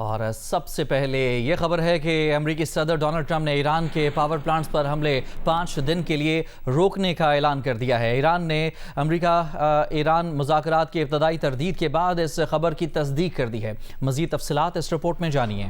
اور سب سے پہلے یہ خبر ہے کہ امریکی صدر ڈونلڈ ٹرمپ نے ایران کے پاور پلانٹس پر حملے 5 دن کے لیے روکنے کا اعلان کر دیا ہے۔ ایران نے ایران مذاکرات کی ابتدائی تردید کے بعد اس خبر کی تصدیق کر دی ہے۔ مزید تفصیلات اس رپورٹ میں جانیے۔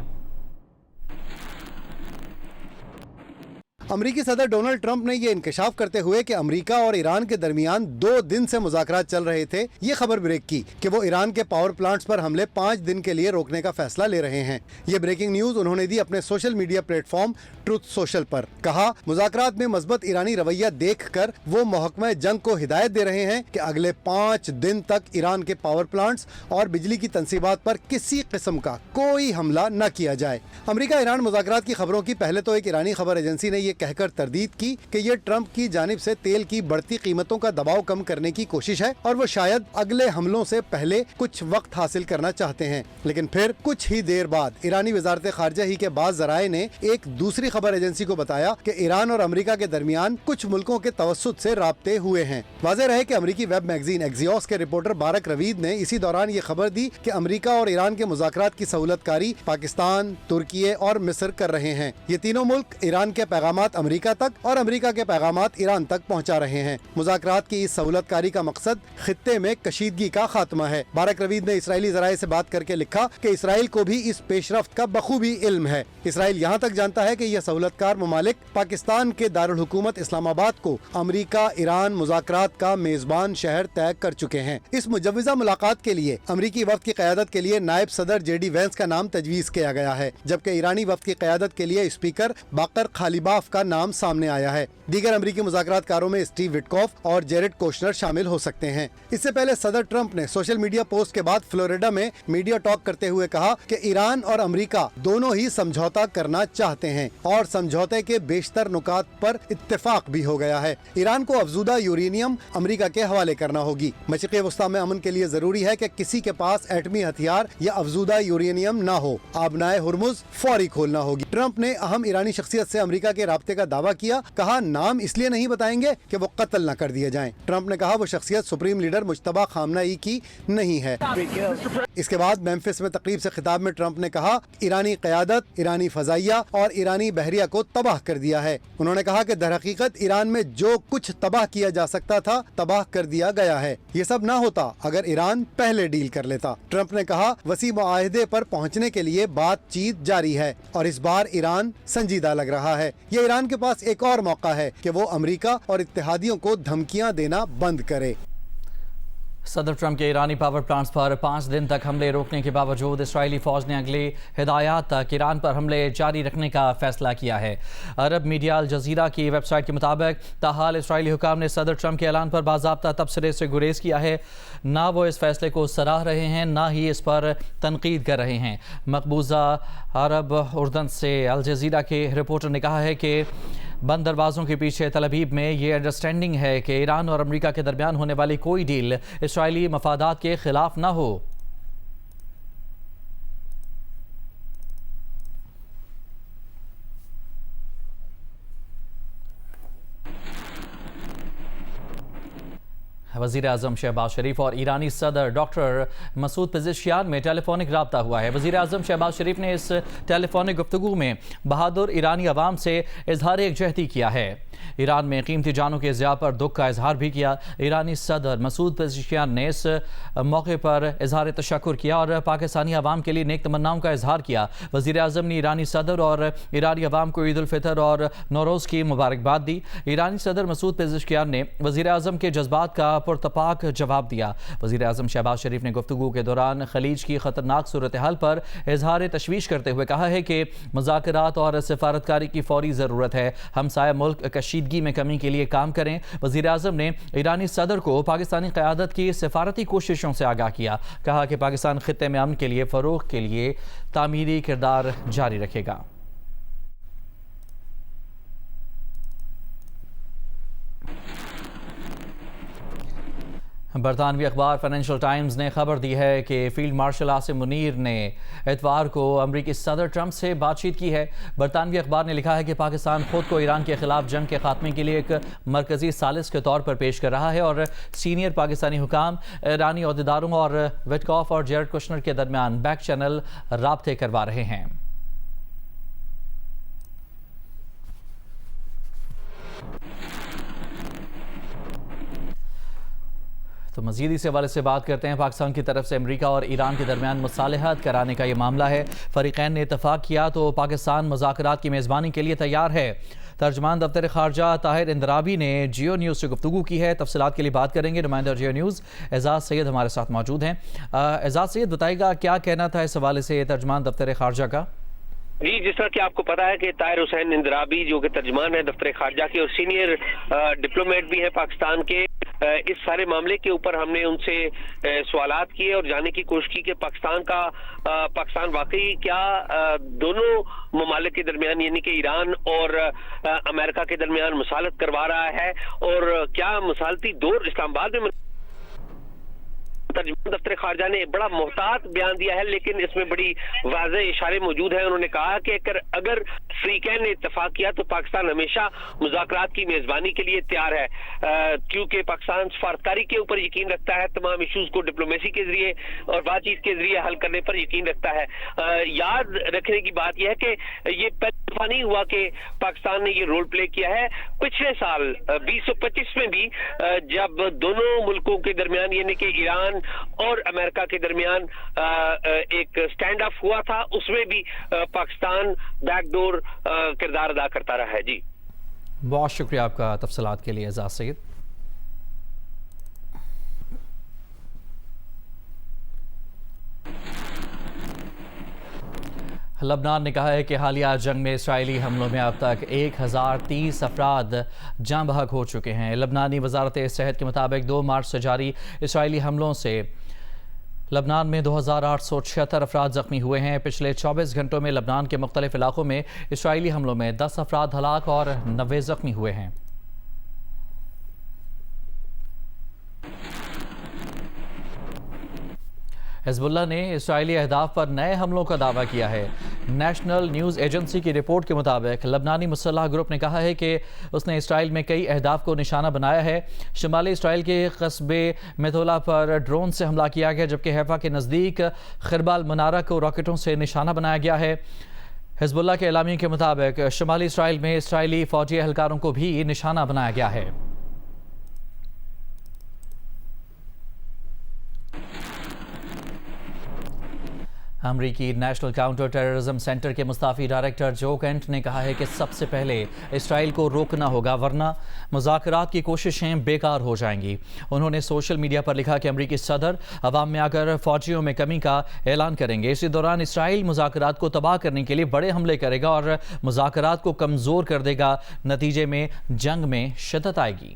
امریکی صدر ڈونلڈ ٹرمپ نے یہ انکشاف کرتے ہوئے کہ امریکہ اور ایران کے درمیان 2 دن سے مذاکرات چل رہے تھے، یہ خبر بریک کی کہ وہ ایران کے پاور پلانٹس پر حملے 5 دن کے لیے روکنے کا فیصلہ لے رہے ہیں۔ یہ بریکنگ نیوز انہوں نے دی اپنے social media platform Truth Social پر۔ کہا، مذاکرات میں مثبت ایرانی رویہ دیکھ کر وہ محکمہ جنگ کو ہدایت دے رہے ہیں کہ اگلے 5 دن تک ایران کے پاور پلانٹس اور بجلی کی تنصیبات پر کسی قسم کا کوئی حملہ نہ کیا جائے۔ امریکہ ایران مذاکرات کی خبروں کی پہلے تو ایک ایرانی خبر ایجنسی نے یہ کہہ کر تردید کی کہ یہ ٹرمپ کی جانب سے تیل کی بڑھتی قیمتوں کا دباؤ کم کرنے کی کوشش ہے اور وہ شاید اگلے حملوں سے پہلے کچھ وقت حاصل کرنا چاہتے ہیں۔ لیکن پھر کچھ ہی دیر بعد ایرانی وزارت خارجہ ہی کے بعض ذرائع نے ایک دوسری خبر ایجنسی کو بتایا کہ ایران اور امریکہ کے درمیان کچھ ملکوں کے توسط سے رابطے ہوئے ہیں۔ واضح رہے کہ امریکی ویب میگزین ایکزیوس کے رپورٹر بارک روید نے اسی دوران یہ خبر دی کہ امریکہ اور ایران کے مذاکرات کی سہولت کاری پاکستان، ترکیے اور مصر کر رہے ہیں۔ یہ تینوں ملک ایران کے پیغامات امریکہ تک اور امریکہ کے پیغامات ایران تک پہنچا رہے ہیں۔ مذاکرات کی اس سہولت کاری کا مقصد خطے میں کشیدگی کا خاتمہ ہے۔ بارک روید نے اسرائیلی ذرائع سے بات کر کے لکھا کہ اسرائیل کو بھی اس پیش رفت کا بخوبی علم ہے۔ اسرائیل یہاں تک جانتا ہے کہ یہ سہولت کار ممالک پاکستان کے دارالحکومت اسلام آباد کو امریکہ ایران مذاکرات کا میزبان شہر طے کر چکے ہیں۔ اس مجوزہ ملاقات کے لیے امریکی وفد کی قیادت کے لیے نائب صدر جے ڈی وینس کا نام تجویز کیا گیا ہے، جبکہ ایرانی وفد کی قیادت کے لیے اسپیکر باقر خالیباف کا نام سامنے آیا ہے۔ دیگر امریکی مذاکرات کاروں میں اسٹیو وٹکوف اور جیرڈ کوشنر شامل ہو سکتے ہیں۔ اس سے پہلے صدر ٹرمپ نے سوشل میڈیا پوسٹ کے بعد فلوریڈا میں میڈیا ٹاک کرتے ہوئے کہا کہ ایران اور امریکہ دونوں ہی سمجھوتا کرنا چاہتے ہیں اور سمجھوتے کے بیشتر نکات پر اتفاق بھی ہو گیا ہے۔ ایران کو افزودہ یورینیم امریکہ کے حوالے کرنا ہوگی۔ مشرق وسطی میں امن کے لیے ضروری ہے کہ کسی کے پاس ایٹمی ہتھیار یا افزودہ یورینیم نہ ہو۔ آبنائے ہرمز فوری کھولنا ہوگی۔ ٹرمپ نے اہم ایرانی شخصیت سے امریکہ کے رابطے کا دعویٰ کیا، کہا نام اس لیے نہیں بتائیں گے کہ وہ قتل نہ کر دیے جائیں۔ ٹرمپ نے کہا وہ شخصیت سپریم لیڈر مجتبی خامنہ ای کی نہیں ہے۔ اس کے بعد میمفس میں تقریب سے خطاب میں ٹرمپ نے کہا ایرانی قیادت، ایرانی فضائیہ اور ایرانی بحریہ کو تباہ کر دیا ہے۔ انہوں نے کہا کہ در حقیقت ایران میں جو کچھ تباہ کیا جا سکتا تھا تباہ کر دیا گیا ہے۔ یہ سب نہ ہوتا اگر ایران پہلے ڈیل کر لیتا۔ ٹرمپ نے کہا وسیع معاہدے پر پہنچنے کے لیے بات چیت جاری ہے اور اس بار ایران سنجیدہ لگ رہا ہے۔ یہ ایران کے پاس ایک اور موقع ہے کہ وہ امریکہ اور اتحادیوں کو دھمکیاں دینا بند کرے۔ صدر ٹرمپ کے ایرانی پاور پلانٹس پر 5 دن تک حملے روکنے کے باوجود اسرائیلی فوج نے اگلی ہدایات تک ایران پر حملے جاری رکھنے کا فیصلہ کیا ہے۔ عرب میڈیا الجزیرہ کی ویب سائٹ کے مطابق تاحال اسرائیلی حکام نے صدر ٹرمپ کے اعلان پر باضابطہ تبصرے سے گریز کیا ہے۔ نہ وہ اس فیصلے کو سراہ رہے ہیں، نہ ہی اس پر تنقید کر رہے ہیں۔ مقبوضہ عرب اردن سے الجزیرہ کے رپورٹر نے کہا ہے کہ بند دروازوں کے پیچھے تل ابیب میں یہ انڈرسٹینڈنگ ہے کہ ایران اور امریکہ کے درمیان ہونے والی کوئی ڈیل اسرائیلی مفادات کے خلاف نہ ہو۔ وزیر اعظم شہباز شریف اور ایرانی صدر ڈاکٹر مسعود پزشکیان میں ٹیلی فونک رابطہ ہوا ہے۔ وزیر اعظم شہباز شریف نے اس ٹیلی فونک گفتگو میں بہادر ایرانی عوام سے اظہار یکجہتی کیا ہے۔ ایران میں قیمتی جانوں کے ضیاع پر دکھ کا اظہار بھی کیا۔ ایرانی صدر مسعود پزشکیان نے اس موقع پر اظہار تشکر کیا اور پاکستانی عوام کے لیے نیک تمناؤں کا اظہار کیا۔ وزیر اعظم نے ایرانی صدر اور ایرانی عوام کو عید الفطر اور نوروز کی مبارکباد دی۔ ایرانی صدر مسعود پزشکیان نے وزیر اعظم کے جذبات کا پرتپاک جواب دیا۔ وزیر اعظم شہباز شریف نے گفتگو کے دوران خلیج کی خطرناک صورتحال پر اظہار تشویش کرتے ہوئے کہا ہے کہ مذاکرات اور سفارتکاری کی فوری ضرورت ہے۔ ہمسایہ ملک کشیدگی میں کمی کے لیے کام کریں۔ وزیر اعظم نے ایرانی صدر کو پاکستانی قیادت کی سفارتی کوششوں سے آگاہ کیا۔ کہا کہ پاکستان خطے میں امن کے لیے فروغ کے لیے تعمیری کردار جاری رکھے گا۔ برطانوی اخبار فائنینشیل ٹائمز نے خبر دی ہے کہ فیلڈ مارشل عاصم منیر نے اتوار کو امریکی صدر ٹرمپ سے بات چیت کی ہے۔ برطانوی اخبار نے لکھا ہے کہ پاکستان خود کو ایران کے خلاف جنگ کے خاتمے کے لیے ایک مرکزی ثالث کے طور پر پیش کر رہا ہے اور سینئر پاکستانی حکام، ایرانی عہدیداروں اور وٹکاف اور جیرڈ کشنر کے درمیان بیک چینل رابطے کروا رہے ہیں۔ تو مزید اس حوالے سے بات کرتے ہیں۔ پاکستان کی طرف سے امریکہ اور ایران کے درمیان مصالحت کرانے کا یہ معاملہ ہے۔ فریقین نے اتفاق کیا تو پاکستان مذاکرات کی میزبانی کے لیے تیار ہے۔ ترجمان دفتر خارجہ طاہر اندرابی نے جیو نیوز سے گفتگو کی ہے۔ تفصیلات کے لیے بات کریں گے نمائندہ جیو نیوز اعزاز سید ہمارے ساتھ موجود ہیں۔ اعزاز سید، بتائے گا کیا کہنا تھا اس حوالے سے ترجمان دفتر خارجہ کا؟ جی، جس طرح کہ آپ کو پتا ہے کہ طاہر حسین اندرابی جو کہ ترجمان ہے دفتر خارجہ کے اور سینئر ڈپلومیٹ بھی ہیں پاکستان کے، اس سارے معاملے کے اوپر ہم نے ان سے سوالات کیے اور جاننے کی کوشش کی کہ پاکستان واقعی کیا دونوں ممالک کے درمیان یعنی کہ ایران اور امریکہ کے درمیان مصالحت کروا رہا ہے اور کیا مصالحتی دور اسلام آباد میں۔ ترجمان دفتر خارجہ نے بڑا محتاط بیان دیا ہے لیکن اس میں بڑی واضح اشارے موجود ہیں۔ انہوں نے کہا کہ اگر فریقین نے اتفاق کیا تو پاکستان ہمیشہ مذاکرات کی میزبانی کے لیے تیار ہے، کیونکہ پاکستان سفارتکاری کے اوپر یقین رکھتا ہے، تمام ایشوز کو ڈپلومیسی کے ذریعے اور بات چیت کے ذریعے حل کرنے پر یقین رکھتا ہے۔ یاد رکھنے کی بات یہ ہے کہ یہ پہلی دفعہ نہیں ہوا کہ پاکستان نے یہ رول پلے کیا ہے۔ پچھلے سال 2025 میں بھی جب دونوں ملکوں کے درمیان یعنی کہ ایران اور امریکہ کے درمیان ایک سٹینڈ اپ ہوا تھا، اس میں بھی پاکستان بیک ڈور کردار ادا کرتا رہا ہے۔ جی بہت شکریہ آپ کا تفصیلات کے لیے اعزاز سید۔ لبنان نے کہا ہے کہ حالیہ جنگ میں اسرائیلی حملوں میں اب تک 1030 افراد جاں بحق ہو چکے ہیں۔ لبنانی وزارت صحت کے مطابق 2 مارچ سے جاری اسرائیلی حملوں سے لبنان میں 2876 افراد زخمی ہوئے ہیں۔ پچھلے 24 گھنٹوں میں لبنان کے مختلف علاقوں میں اسرائیلی حملوں میں 10 افراد ہلاک اور 90 زخمی ہوئے ہیں۔ حزب اللہ نے اسرائیلی اہداف پر نئے حملوں کا دعویٰ کیا ہے۔ نیشنل نیوز ایجنسی کی رپورٹ کے مطابق لبنانی مسلح گروپ نے کہا ہے کہ اس نے اسرائیل میں کئی اہداف کو نشانہ بنایا ہے۔ شمالی اسرائیل کے قصبے میتھولا پر ڈرون سے حملہ کیا گیا جبکہ حیفا کے نزدیک خربال منارہ کو راکٹوں سے نشانہ بنایا گیا ہے۔ حزب اللہ کے اعلامیے کے مطابق شمالی اسرائیل میں اسرائیلی فوجی اہلکاروں کو بھی نشانہ بنایا گیا ہے۔ امریکی نیشنل کاؤنٹر ٹیررزم سینٹر کے مستعفی ڈائریکٹر جو کینٹ نے کہا ہے کہ سب سے پہلے اسرائیل کو روکنا ہوگا ورنہ مذاکرات کی کوششیں بیکار ہو جائیں گی۔ انہوں نے سوشل میڈیا پر لکھا کہ امریکی صدر عوام میں آ کر فوجیوں میں کمی کا اعلان کریں گے۔ اسی دوران اسرائیل مذاکرات کو تباہ کرنے کے لیے بڑے حملے کرے گا اور مذاکرات کو کمزور کر دے گا، نتیجے میں جنگ میں شدت آئے گی۔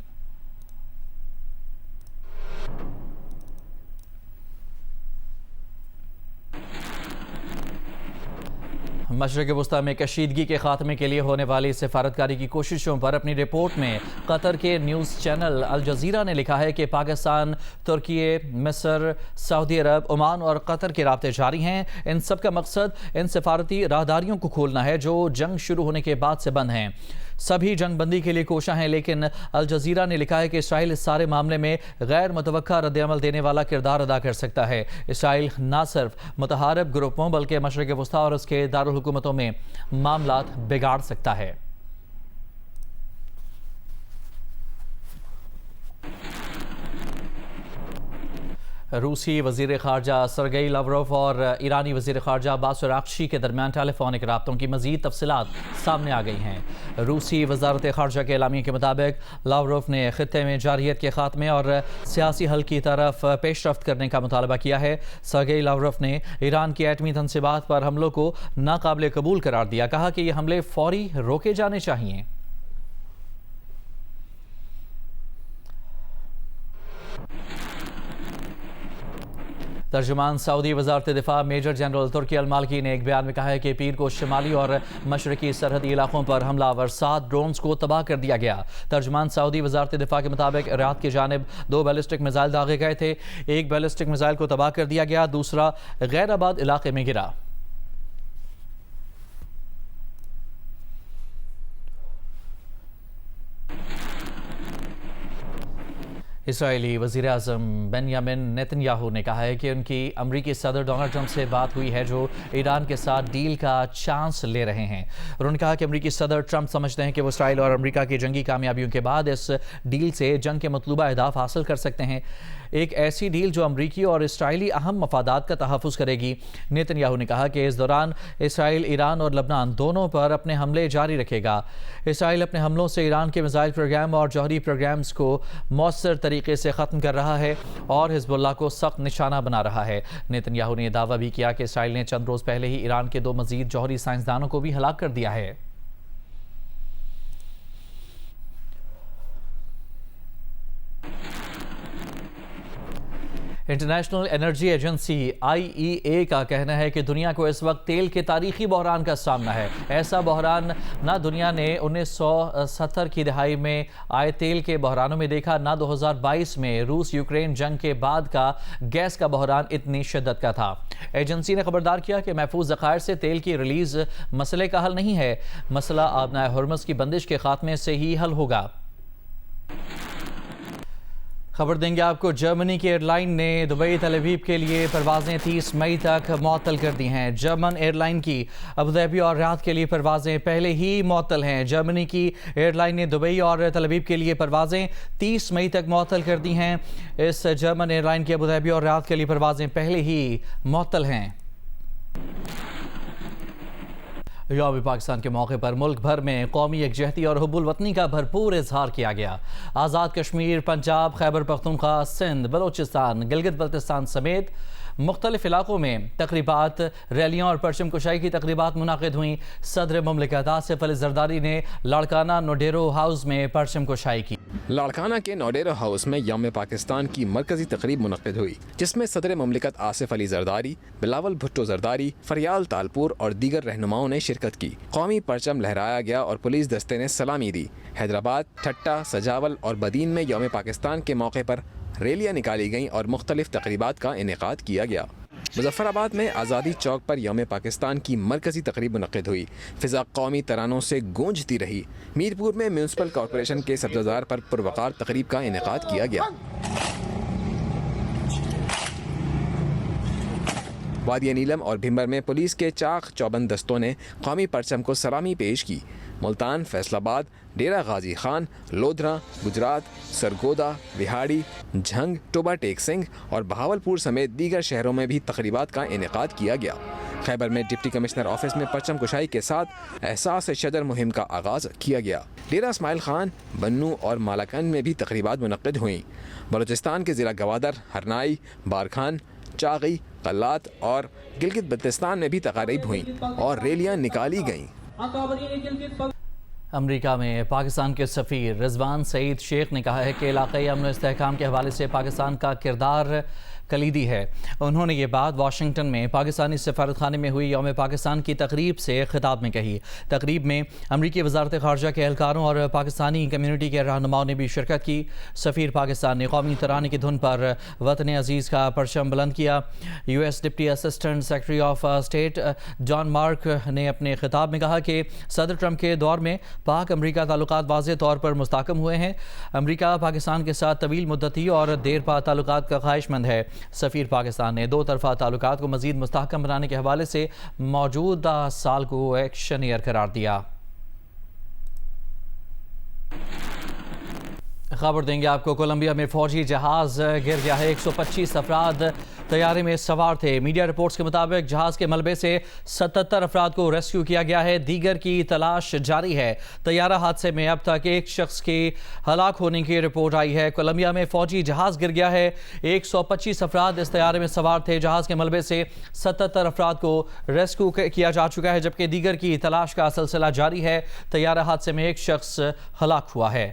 مشرق وسطی میں کشیدگی کے خاتمے کے لیے ہونے والی سفارتکاری کی کوششوں پر اپنی رپورٹ میں قطر کے نیوز چینل الجزیرہ نے لکھا ہے کہ پاکستان، ترکیے، مصر، سعودی عرب، عمان اور قطر کے رابطے جاری ہیں۔ ان سب کا مقصد ان سفارتی راہداریوں کو کھولنا ہے جو جنگ شروع ہونے کے بعد سے بند ہیں۔ سبھی جنگ بندی کے لیے کوشاں ہیں لیکن الجزیرہ نے لکھا ہے کہ اسرائیل اس سارے معاملے میں غیر متوقع رد عمل دینے والا کردار ادا کر سکتا ہے۔ اسرائیل نہ صرف متحارب گروپوں بلکہ مشرق وسطی اور اس کے دارالحکومتوں میں معاملات بگاڑ سکتا ہے۔ روسی وزیر خارجہ سرگئی لاوروف اور ایرانی وزیر خارجہ عباس عراقچی کے درمیان ٹیلی فونک رابطوں کی مزید تفصیلات سامنے آ گئی ہیں۔ روسی وزارت خارجہ کے اعلامیے کے مطابق لاوروف نے خطے میں جارحیت کے خاتمے اور سیاسی حل کی طرف پیش رفت کرنے کا مطالبہ کیا ہے۔ سرگئی لاوروف نے ایران کی ایٹمی تنصیبات پر حملوں کو ناقابل قبول قرار دیا، کہا کہ یہ حملے فوری روکے جانے چاہیے۔ ترجمان سعودی وزارت دفاع میجر جنرل ترکی المالکی نے ایک بیان میں کہا ہے کہ پیر کو شمالی اور مشرقی سرحدی علاقوں پر حملہ آور 7 ڈرونز کو تباہ کر دیا گیا۔ ترجمان سعودی وزارت دفاع کے مطابق ریاض کی جانب 2 بیلسٹک میزائل داغے گئے تھے، ایک بیلسٹک میزائل کو تباہ کر دیا گیا، دوسرا غیر آباد علاقے میں گرا۔ اسرائیلی وزیر اعظم بنیامن نیتن یاہو نے کہا ہے کہ ان کی امریکی صدر ڈونلڈ ٹرمپ سے بات ہوئی ہے جو ایران کے ساتھ ڈیل کا چانس لے رہے ہیں۔ انہوں نے کہا کہ امریکی صدر ٹرمپ سمجھتے ہیں کہ وہ اسرائیل اور امریکہ کی جنگی کامیابیوں کے بعد اس ڈیل سے جنگ کے مطلوبہ اہداف حاصل کر سکتے ہیں، ایک ایسی ڈیل جو امریکی اور اسرائیلی اہم مفادات کا تحفظ کرے گی۔ نیتن یاہو نے کہا کہ اس دوران اسرائیل ایران اور لبنان دونوں پر اپنے حملے جاری رکھے گا۔ اسرائیل اپنے حملوں سے ایران کے میزائل پروگرام اور جوہری پروگرامز کو مؤثر طریقے سے ختم کر رہا ہے اور حزب اللہ کو سخت نشانہ بنا رہا ہے۔ نیتن یاہو نے یہ دعویٰ بھی کیا کہ اسرائیل نے چند روز پہلے ہی ایران کے 2 مزید جوہری سائنسدانوں کو بھی ہلاک کر دیا ہے۔ انٹرنیشنل انرجی ایجنسی IEA کا کہنا ہے کہ دنیا کو اس وقت تیل کے تاریخی بحران کا سامنا ہے۔ ایسا بحران نہ دنیا نے 1970 کی دہائی میں آئے تیل کے بحرانوں میں دیکھا، نہ 2022 میں روس یوکرین جنگ کے بعد کا گیس کا بحران اتنی شدت کا تھا۔ ایجنسی نے خبردار کیا کہ محفوظ ذخائر سے تیل کی ریلیز مسئلے کا حل نہیں ہے، مسئلہ آبنائے ہرمز کی بندش کے خاتمے سے ہی حل ہوگا۔ خبر دیں گے آپ کو، جرمنی کی ایئر لائن نے دبئی تل ابیب کے لیے پروازیں 30 مئی تک معطل کر دی ہیں۔ جرمن ایئر لائن کی ابوظہبی اور ریاض کے لیے پروازیں پہلے ہی معطل ہیں۔ جرمنی کی ایئر لائن نے دبئی اور تل ابیب کے لیے پروازیں 30 مئی تک معطل کر دی ہیں۔ اس جرمن ایئر لائن کی ابوظہبی اور ریاض کے لیے پروازیں پہلے ہی معطل ہیں۔ یوم پاکستان کے موقع پر ملک بھر میں قومی یکجہتی اور حب الوطنی کا بھرپور اظہار کیا گیا۔ آزاد کشمیر، پنجاب، خیبر پختونخوا، سندھ، بلوچستان، گلگت بلتستان سمیت مختلف علاقوں میں تقریبات، ریلیاں اور پرچم کشائی کی تقریبات منعقد ہوئیں۔ صدر مملکت آصف علی زرداری نے لاڑکانہ نوڈیرو ہاؤس میں پرچم کشائی کی۔ لاڑکانہ کے نوڈیرو ہاؤس میں یوم پاکستان کی مرکزی تقریب منعقد ہوئی، جس میں صدر مملکت آصف علی زرداری، بلاول بھٹو زرداری، فریال تالپور اور دیگر رہنماؤں نے شرکت کی۔ قومی پرچم لہرایا گیا اور پولیس دستے نے سلامی دی۔ حیدرآباد، ٹھٹہ، سجاول اور بدین میں یوم پاکستان کے موقع پر ریلیاں نکالی گئیں اور مختلف تقریبات کا انعقاد کیا گیا۔ مظفر آباد میں آزادی چوک پر یوم پاکستان کی مرکزی تقریب منعقد ہوئی۔ فضا قومی ترانوں سے گونجتی رہی۔ میرپور میں میونسپل کارپوریشن کے سبززار پر پروقار تقریب کا انعقاد کیا گیا۔ وادی نیلم اور بھمبر میں پولیس کے چاق چوبند دستوں نے قومی پرچم کو سلامی پیش کی۔ ملتان، فیصل آباد، ڈیرہ غازی خان، لودھرا، گجرات، سرگودا، وہاڑی، جھنگ، ٹوبا ٹیک سنگھ اور بہاولپور سمیت دیگر شہروں میں بھی تقریبات کا انعقاد کیا گیا۔ خیبر میں ڈپٹی کمشنر آفس میں پرچم کشائی کے ساتھ احساس شجر مہم کا آغاز کیا گیا۔ ڈیرہ اسماعیل خان، بنو اور مالاکنڈ میں بھی تقریبات منعقد ہوئیں۔ بلوچستان کے ضلع گوادر، ہرنائی، بارکھان، چاغی، قلات اور گلگت بلتستان میں بھی تقاریب ہوئیں اور ریلیاں نکالی گئیں۔ امریکہ میں پاکستان کے سفیر رضوان سعید شیخ نے کہا ہے کہ علاقائی امن و استحکام کے حوالے سے پاکستان کا کردار کلیدی ہے۔ انہوں نے یہ بات واشنگٹن میں پاکستانی سفارت خانے میں ہوئی یوم پاکستان کی تقریب سے خطاب میں کہی۔ تقریب میں امریکی وزارت خارجہ کے اہلکاروں اور پاکستانی کمیونٹی کے رہنماؤں نے بھی شرکت کی۔ سفیر پاکستان نے قومی ترانے کی دھن پر وطن عزیز کا پرچم بلند کیا۔ US deputy assistant secretary of state John Mark نے اپنے خطاب میں کہا کہ صدر ٹرمپ کے دور میں پاک امریکہ تعلقات واضح طور پر مستحکم ہوئے ہیں۔ امریکہ پاکستان کے ساتھ طویل مدتی اور دیر پا تعلقات کا خواہش مند ہے۔ سفیر پاکستان نے 2 طرفہ تعلقات کو مزید مستحکم بنانے کے حوالے سے موجودہ سال کو ایکشن ایئر قرار دیا۔ خبر دیں گے آپ کو، کولمبیا میں فوجی جہاز گر گیا ہے۔ 125 افراد طیارے میں سوار تھے۔ میڈیا رپورٹس کے مطابق جہاز کے ملبے سے 77 افراد کو ریسکیو کیا گیا ہے، دیگر کی تلاش جاری ہے۔ طیارہ حادثے میں اب تک 1 شخص کی ہلاک ہونے کی رپورٹ آئی ہے۔ کولمبیا میں فوجی جہاز گر گیا ہے۔ 125 افراد اس طیارے میں سوار تھے۔ جہاز کے ملبے سے 77 افراد کو ریسکیو کیا جا چکا ہے، جبکہ دیگر کی تلاش کا سلسلہ جاری ہے۔ طیارہ حادثے میں 1 شخص ہلاک ہوا ہے۔